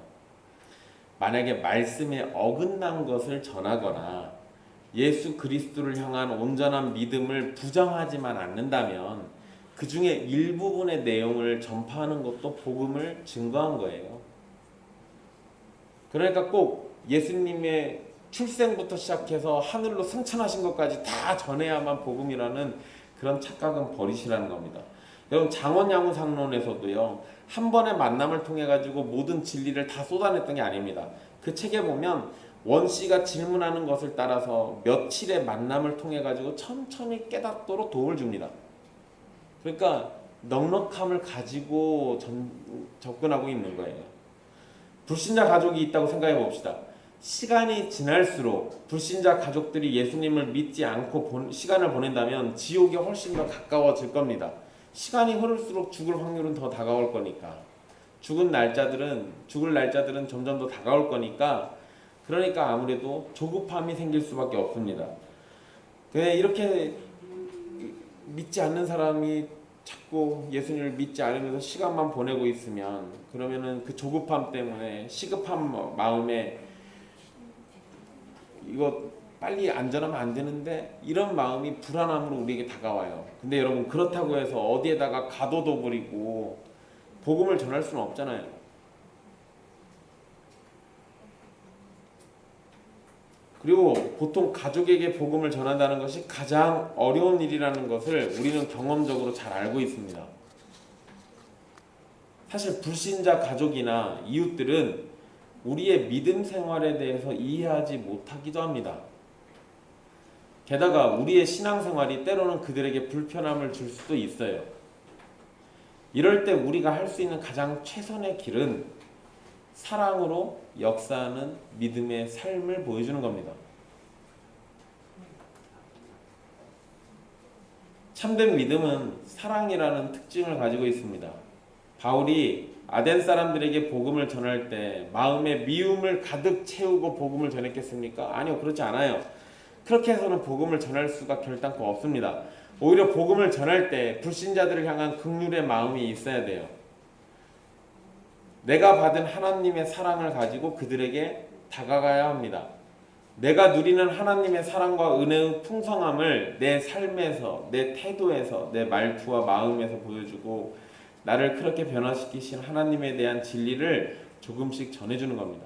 만약에 말씀에 어긋난 것을 전하거나 예수 그리스도를 향한 온전한 믿음을 부정하지만 않는다면 그 중에 일부분의 내용을 전파하는 것도 복음을 증거한 거예요. 그러니까 꼭 예수님의 출생부터 시작해서 하늘로 승천하신 것까지 다 전해야만 복음이라는 그런 착각은 버리시라는 겁니다. 여러분 장원양후상론에서도요, 한 번의 만남을 통해 가지고 모든 진리를 다 쏟아냈던 게 아닙니다. 그 책에 보면 원씨가 질문하는 것을 따라서 며칠의 만남을 통해 가지고 천천히 깨닫도록 도움을 줍니다. 그러니까 넉넉함을 가지고 접근하고 있는 거예요. 불신자 가족이 있다고 생각해 봅시다. 시간이 지날수록 불신자 가족들이 예수님을 믿지 않고 시간을 보낸다면 지옥이 훨씬 더 가까워질 겁니다. 시간이 흐를수록 죽을 확률은 더 다가올 거니까. 죽을 날짜들은 점점 더 다가올 거니까, 그러니까 아무래도 조급함이 생길 수밖에 없습니다. 이렇게 믿지 않는 사람이 자꾸 예수님을 믿지 않으면서 시간만 보내고 있으면, 그러면은 그 조급함 때문에 시급한 마음에 이거 빨리 안전하면 안 되는데 이런 마음이 불안함으로 우리에게 다가와요. 근데 여러분 그렇다고 해서 어디에다가 가둬둬 버리고 복음을 전할 수는 없잖아요. 그리고 보통 가족에게 복음을 전한다는 것이 가장 어려운 일이라는 것을 우리는 경험적으로 잘 알고 있습니다. 사실 불신자 가족이나 이웃들은 우리의 믿음 생활에 대해서 이해하지 못하기도 합니다. 게다가 우리의 신앙생활이 때로는 그들에게 불편함을 줄 수도 있어요. 이럴 때 우리가 할 수 있는 가장 최선의 길은 사랑으로 역사하는 믿음의 삶을 보여주는 겁니다. 참된 믿음은 사랑이라는 특징을 가지고 있습니다. 바울이 아덴 사람들에게 복음을 전할 때 마음에 미움을 가득 채우고 복음을 전했겠습니까? 아니요, 그렇지 않아요. 그렇게 해서는 복음을 전할 수가 결단코 없습니다. 오히려 복음을 전할 때 불신자들을 향한 긍휼의 마음이 있어야 돼요. 내가 받은 하나님의 사랑을 가지고 그들에게 다가가야 합니다. 내가 누리는 하나님의 사랑과 은혜의 풍성함을 내 삶에서, 내 태도에서, 내 말투와 마음에서 보여주고 나를 그렇게 변화시키신 하나님에 대한 진리를 조금씩 전해주는 겁니다.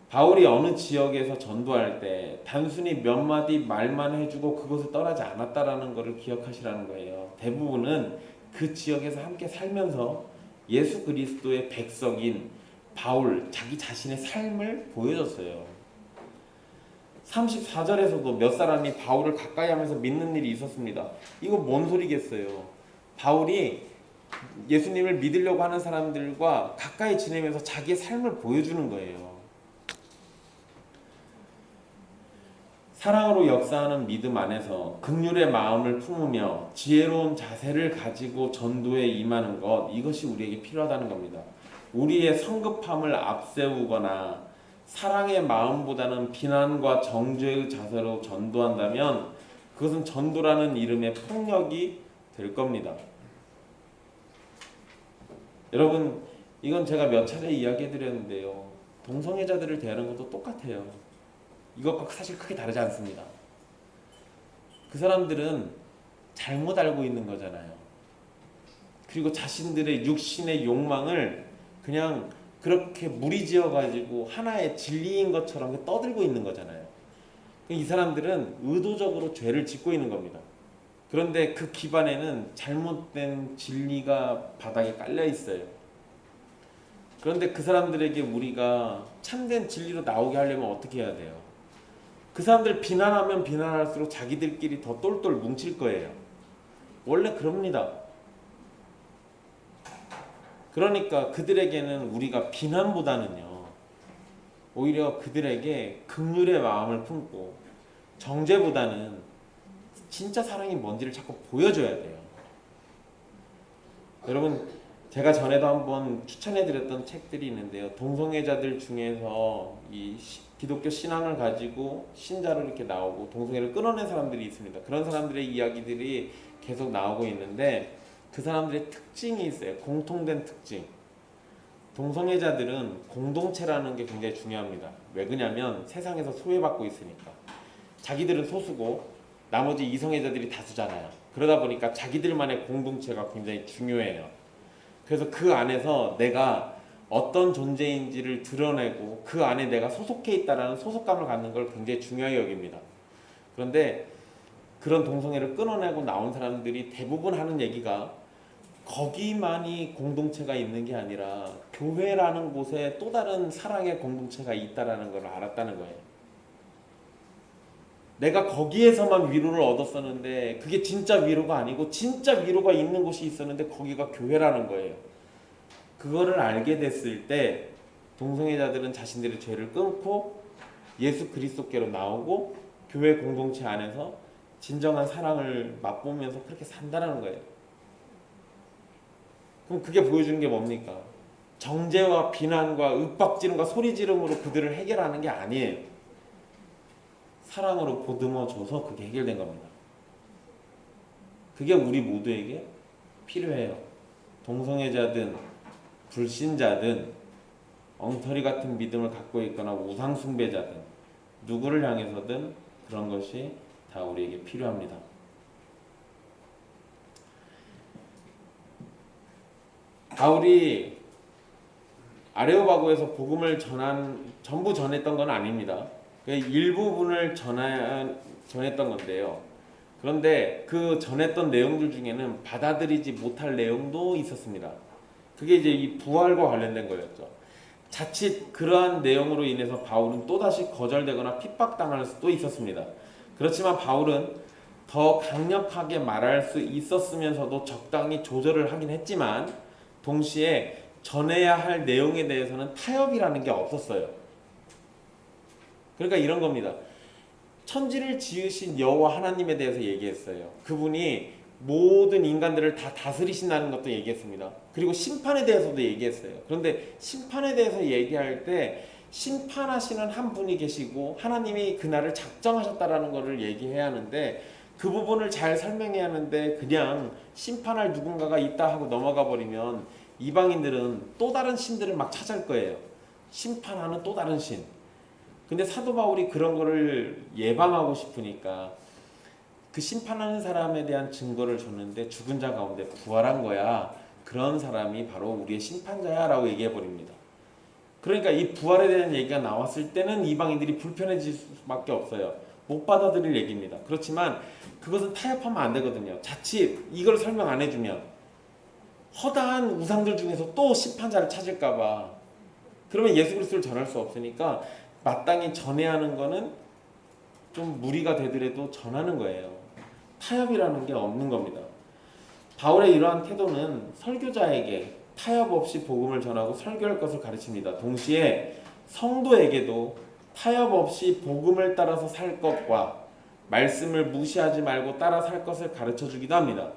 바울이 어느 지역에서 전도할 때 단순히 몇 마디 말만 해주고 그것을 떠나지 않았다라는 것을 기억하시라는 거예요. 대부분은 그 지역에서 함께 살면서 예수 그리스도의 백성인 바울 자기 자신의 삶을 보여줬어요. 34절에서도 몇 사람이 바울을 가까이 하면서 믿는 일이 있었습니다. 이거 뭔 소리겠어요. 바울이 예수님을 믿으려고 하는 사람들과 가까이 지내면서 자기의 삶을 보여주는 거예요. 사랑으로 역사하는 믿음 안에서 긍휼의 마음을 품으며 지혜로운 자세를 가지고 전도에 임하는 것, 이것이 우리에게 필요하다는 겁니다. 우리의 성급함을 앞세우거나 사랑의 마음보다는 비난과 정죄의 자세로 전도한다면 그것은 전도라는 이름의 폭력이 될 겁니다. 여러분, 이건 제가 몇 차례 이야기해드렸는데요. 동성애자들을 대하는 것도 똑같아요. 이것과 사실 크게 다르지 않습니다. 그 사람들은 잘못 알고 있는 거잖아요. 그리고 자신들의 육신의 욕망을 그냥 그렇게 무리지어 가지고 하나의 진리인 것처럼 떠들고 있는 거잖아요. 이 사람들은 의도적으로 죄를 짓고 있는 겁니다. 그런데 그 기반에는 잘못된 진리가 바닥에 깔려 있어요. 그런데 그 사람들에게 우리가 참된 진리로 나오게 하려면 어떻게 해야 돼요? 그 사람들 비난하면 비난할수록 자기들끼리 더 똘똘 뭉칠 거예요. 원래 그럽니다. 그러니까 그들에게는 우리가 비난보다는요, 오히려 그들에게 긍휼의 마음을 품고 정죄보다는 진짜 사랑이 뭔지를 자꾸 보여줘야 돼요. 여러분, 제가 전에도 한번 추천해드렸던 책들이 있는데요. 동성애자들 중에서 이 기독교 신앙을 가지고 신자로 이렇게 나오고 동성애를 끊어낸 사람들이 있습니다. 그런 사람들의 이야기들이 계속 나오고 있는데 그 사람들의 특징이 있어요. 공통된 특징. 동성애자들은 공동체라는 게 굉장히 중요합니다. 왜 그러냐면 세상에서 소외받고 있으니까. 자기들은 소수고 나머지 이성애자들이 다수잖아요. 그러다 보니까 자기들만의 공동체가 굉장히 중요해요. 그래서 그 안에서 내가 어떤 존재인지를 드러내고 그 안에 내가 소속해 있다라는 소속감을 갖는 걸 굉장히 중요하게 여깁니다. 그런데 그런 동성애를 끊어내고 나온 사람들이 대부분 하는 얘기가 거기만이 공동체가 있는 게 아니라 교회라는 곳에 또 다른 사랑의 공동체가 있다라는 걸 알았다는 거예요. 내가 거기에서만 위로를 얻었었는데 그게 진짜 위로가 아니고 진짜 위로가 있는 곳이 있었는데 거기가 교회라는 거예요. 그거를 알게 됐을 때 동성애자들은 자신들의 죄를 끊고 예수 그리스도께로 나오고 교회 공동체 안에서 진정한 사랑을 맛보면서 그렇게 산다는 거예요. 그럼 그게 보여주는 게 뭡니까? 정죄와 비난과 윽박지름과 소리지름으로 그들을 해결하는 게 아니에요. 사랑으로 보듬어줘서 그게 해결된 겁니다. 그게 우리 모두에게 필요해요. 동성애자든 불신자든 엉터리 같은 믿음을 갖고 있거나 우상숭배자든 누구를 향해서든 그런 것이 다 우리에게 필요합니다. 바울이 아레오바고에서 복음을 전부 전했던 건 아닙니다. 일부분을 전했던 건데요. 그런데 그 전했던 내용들 중에는 받아들이지 못할 내용도 있었습니다. 그게 이제 이 부활과 관련된 거였죠. 자칫 그러한 내용으로 인해서 바울은 또다시 거절되거나 핍박당할 수도 있었습니다. 그렇지만 바울은 더 강력하게 말할 수 있었으면서도 적당히 조절을 하긴 했지만 동시에 전해야 할 내용에 대해서는 타협이라는 게 없었어요. 그러니까 이런 겁니다. 천지를 지으신 여호와 하나님에 대해서 얘기했어요. 그분이 모든 인간들을 다 다스리신다는 것도 얘기했습니다. 그리고 심판에 대해서도 얘기했어요. 그런데 심판에 대해서 얘기할 때 심판하시는 한 분이 계시고 하나님이 그날을 작정하셨다라는 것을 얘기해야 하는데 그 부분을 잘 설명해야 하는데 그냥 심판할 누군가가 있다 하고 넘어가 버리면 이방인들은 또 다른 신들을 막 찾을 거예요. 심판하는 또 다른 신. 근데 사도 바울이 그런 거를 예방하고 싶으니까 그 심판하는 사람에 대한 증거를 줬는데 죽은 자 가운데 부활한 거야. 그런 사람이 바로 우리의 심판자야 라고 얘기해 버립니다. 그러니까 이 부활에 대한 얘기가 나왔을 때는 이방인들이 불편해질 수밖에 없어요. 못 받아들일 얘기입니다. 그렇지만 그것은 타협하면 안 되거든요. 자칫 이걸 설명 안 해주면 허다한 우상들 중에서 또 심판자를 찾을까 봐. 그러면 예수 그리스도를 전할 수 없으니까 마땅히 전해야 하는 거는 좀 무리가 되더라도 전하는 거예요. 타협이라는 게 없는 겁니다. 바울의 이러한 태도는 설교자에게 타협 없이 복음을 전하고 설교할 것을 가르칩니다. 동시에 성도에게도 타협 없이 복음을 따라서 살 것과 말씀을 무시하지 말고 따라 살 것을 가르쳐 주기도 합니다.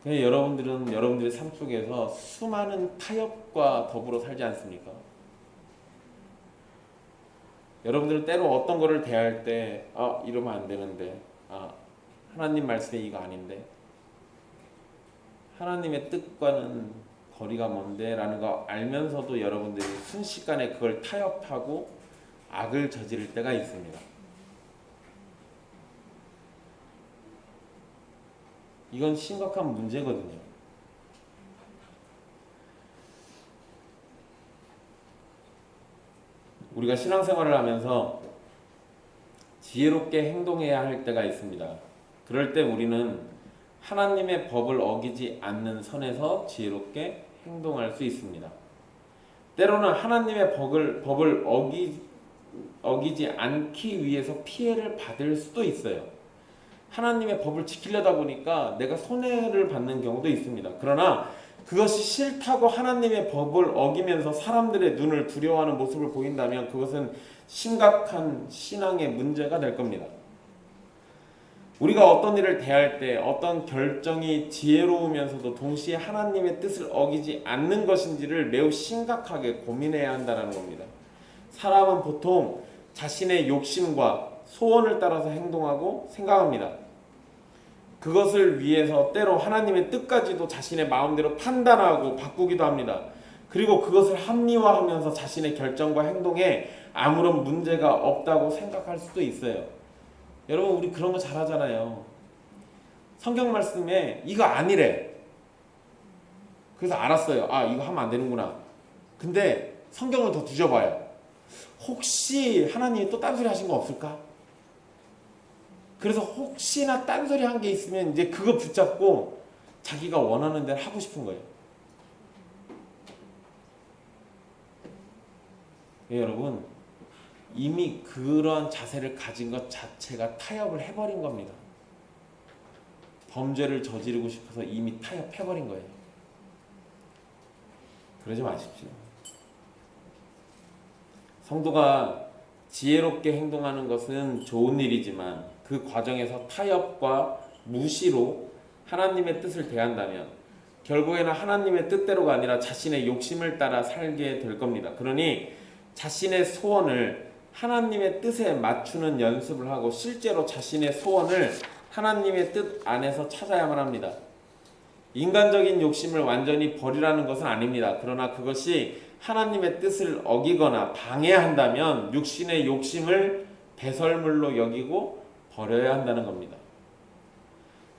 여러분들은 여러분들의 삶 속에서 수많은 타협과 더불어 살지 않습니까? 여러분들은 때로 어떤 거를 대할 때 이러면 안 되는데 하나님 말씀이 이거 아닌데 하나님의 뜻과는 거리가 먼데 라는 거 알면서도 여러분들이 순식간에 그걸 타협하고 악을 저지를 때가 있습니다. 이건 심각한 문제거든요. 우리가 신앙생활을 하면서 지혜롭게 행동해야 할 때가 있습니다. 그럴 때 우리는 하나님의 법을 어기지 않는 선에서 지혜롭게 행동할 수 있습니다. 때로는 하나님의 법을 어기지 않기 위해서 피해를 받을 수도 있어요. 하나님의 법을 지키려다 보니까 내가 손해를 받는 경우도 있습니다. 그러나 그것이 싫다고 하나님의 법을 어기면서 사람들의 눈을 두려워하는 모습을 보인다면 그것은 심각한 신앙의 문제가 될 겁니다. 우리가 어떤 일을 대할 때 어떤 결정이 지혜로우면서도 동시에 하나님의 뜻을 어기지 않는 것인지를 매우 심각하게 고민해야 한다는 겁니다. 사람은 보통 자신의 욕심과 소원을 따라서 행동하고 생각합니다. 그것을 위해서 때로 하나님의 뜻까지도 자신의 마음대로 판단하고 바꾸기도 합니다. 그리고 그것을 합리화하면서 자신의 결정과 행동에 아무런 문제가 없다고 생각할 수도 있어요. 여러분, 우리 그런 거 잘하잖아요. 성경 말씀에 이거 아니래. 그래서 알았어요. 아, 이거 하면 안 되는구나. 근데 성경을 더 뒤져봐요. 혹시 하나님이 또 딴소리 하신 거 없을까? 그래서 혹시나 딴소리 한 게 있으면 이제 그거 붙잡고 자기가 원하는 대로 하고 싶은 거예요. 예, 여러분, 이미 그런 자세를 가진 것 자체가 타협을 해버린 겁니다. 범죄를 저지르고 싶어서 이미 타협해버린 거예요. 그러지 마십시오. 성도가 지혜롭게 행동하는 것은 좋은 일이지만 그 과정에서 타협과 무시로 하나님의 뜻을 대한다면 결국에는 하나님의 뜻대로가 아니라 자신의 욕심을 따라 살게 될 겁니다. 그러니 자신의 소원을 하나님의 뜻에 맞추는 연습을 하고 실제로 자신의 소원을 하나님의 뜻 안에서 찾아야만 합니다. 인간적인 욕심을 완전히 버리라는 것은 아닙니다. 그러나 그것이 하나님의 뜻을 어기거나 방해한다면 육신의 욕심을 배설물로 여기고 버려야 한다는 겁니다.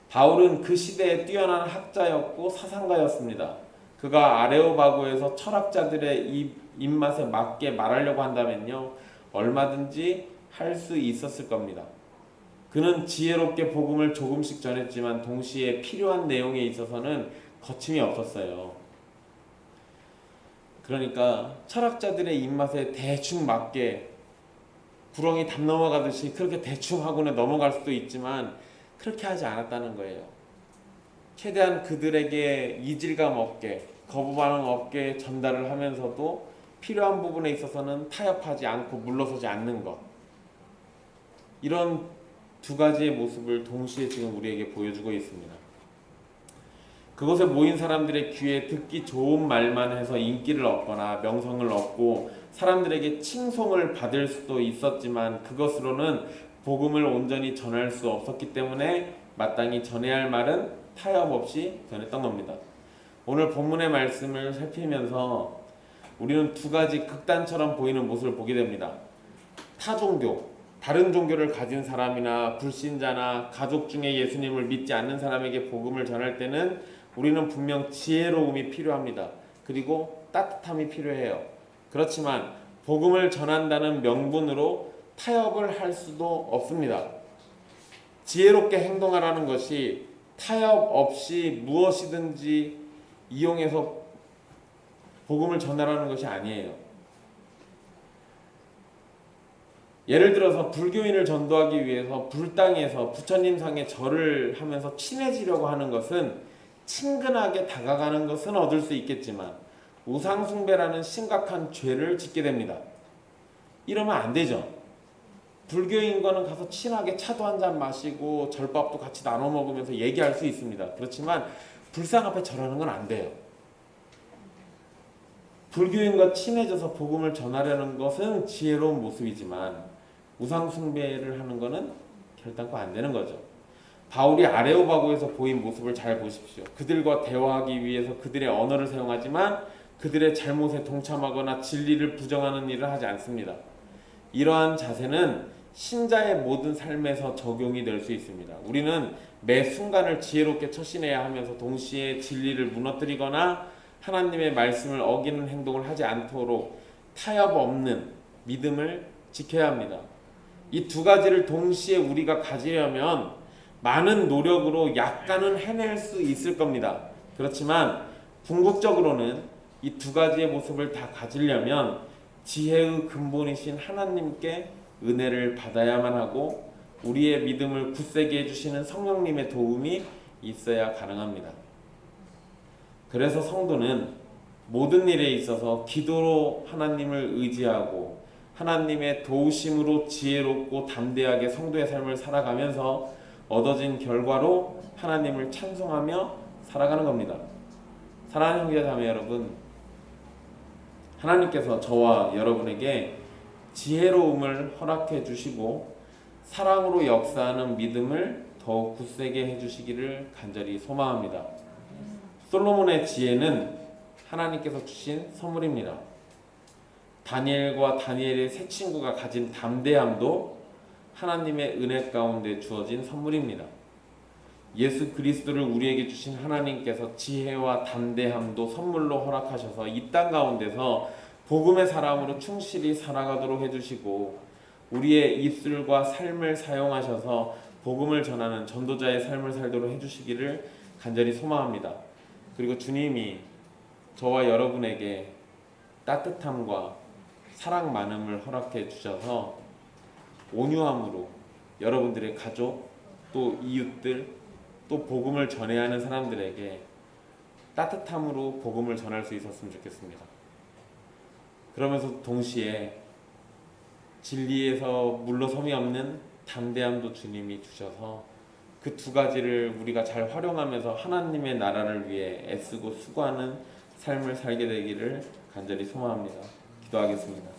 바울은 그 시대에 뛰어난 학자였고 사상가였습니다. 그가 아레오바고에서 철학자들의 입맛에 맞게 말하려고 한다면요, 얼마든지 할 수 있었을 겁니다. 그는 지혜롭게 복음을 조금씩 전했지만 동시에 필요한 내용에 있어서는 거침이 없었어요. 그러니까 철학자들의 입맛에 대충 맞게 구렁이 담 넘어가듯이 그렇게 대충 하고는 넘어갈 수도 있지만 그렇게 하지 않았다는 거예요. 최대한 그들에게 이질감 없게, 거부 반응 없게 전달을 하면서도 필요한 부분에 있어서는 타협하지 않고 물러서지 않는 것. 이런 두 가지의 모습을 동시에 지금 우리에게 보여주고 있습니다. 그곳에 모인 사람들의 귀에 듣기 좋은 말만 해서 인기를 얻거나 명성을 얻고 사람들에게 칭송을 받을 수도 있었지만 그것으로는 복음을 온전히 전할 수 없었기 때문에 마땅히 전해야 할 말은 타협 없이 전했던 겁니다. 오늘 본문의 말씀을 살피면서 우리는 두 가지 극단처럼 보이는 모습을 보게 됩니다. 타종교, 다른 종교를 가진 사람이나 불신자나 가족 중에 예수님을 믿지 않는 사람에게 복음을 전할 때는 우리는 분명 지혜로움이 필요합니다. 그리고 따뜻함이 필요해요. 그렇지만 복음을 전한다는 명분으로 타협을 할 수도 없습니다. 지혜롭게 행동하라는 것이 타협 없이 무엇이든지 이용해서 복음을 전하라는 것이 아니에요. 예를 들어서 불교인을 전도하기 위해서 불당에서 부처님 상에 절을 하면서 친해지려고 하는 것은 친근하게 다가가는 것은 얻을 수 있겠지만 우상숭배라는 심각한 죄를 짓게 됩니다. 이러면 안 되죠. 불교인과는 가서 친하게 차도 한잔 마시고 절밥도 같이 나눠 먹으면서 얘기할 수 있습니다. 그렇지만 불상 앞에 절하는 건 안 돼요. 불교인과 친해져서 복음을 전하려는 것은 지혜로운 모습이지만 우상숭배를 하는 것은 결단코 안 되는 거죠. 바울이 아레오바고에서 보인 모습을 잘 보십시오. 그들과 대화하기 위해서 그들의 언어를 사용하지만 그들의 잘못에 동참하거나 진리를 부정하는 일을 하지 않습니다. 이러한 자세는 신자의 모든 삶에서 적용이 될 수 있습니다. 우리는 매 순간을 지혜롭게 처신해야 하면서 동시에 진리를 무너뜨리거나 하나님의 말씀을 어기는 행동을 하지 않도록 타협 없는 믿음을 지켜야 합니다. 이 두 가지를 동시에 우리가 가지려면 많은 노력으로 약간은 해낼 수 있을 겁니다. 그렇지만 궁극적으로는 이 두 가지의 모습을 다 가지려면 지혜의 근본이신 하나님께 은혜를 받아야만 하고 우리의 믿음을 굳세게 해주시는 성령님의 도움이 있어야 가능합니다. 그래서 성도는 모든 일에 있어서 기도로 하나님을 의지하고 하나님의 도우심으로 지혜롭고 담대하게 성도의 삶을 살아가면서 얻어진 결과로 하나님을 찬송하며 살아가는 겁니다. 사랑하는 형제자매 여러분, 하나님께서 저와 여러분에게 지혜로움을 허락해 주시고 사랑으로 역사하는 믿음을 더욱 굳세게 해주시기를 간절히 소망합니다. 솔로몬의 지혜는 하나님께서 주신 선물입니다. 다니엘과 다니엘의 세 친구가 가진 담대함도 하나님의 은혜 가운데 주어진 선물입니다. 예수 그리스도를 우리에게 주신 하나님께서 지혜와 담대함도 선물로 허락하셔서 이 땅 가운데서 복음의 사람으로 충실히 살아가도록 해주시고 우리의 입술과 삶을 사용하셔서 복음을 전하는 전도자의 삶을 살도록 해주시기를 간절히 소망합니다. 그리고 주님이 저와 여러분에게 따뜻함과 사랑 많음을 허락해 주셔서 온유함으로 여러분들의 가족 또 이웃들 또 복음을 전해야 하는 사람들에게 따뜻함으로 복음을 전할 수 있었으면 좋겠습니다. 그러면서 동시에 진리에서 물러섬이 없는 담대함도 주님이 주셔서 그 두 가지를 우리가 잘 활용하면서 하나님의 나라를 위해 애쓰고 수고하는 삶을 살게 되기를 간절히 소망합니다. 기도하겠습니다.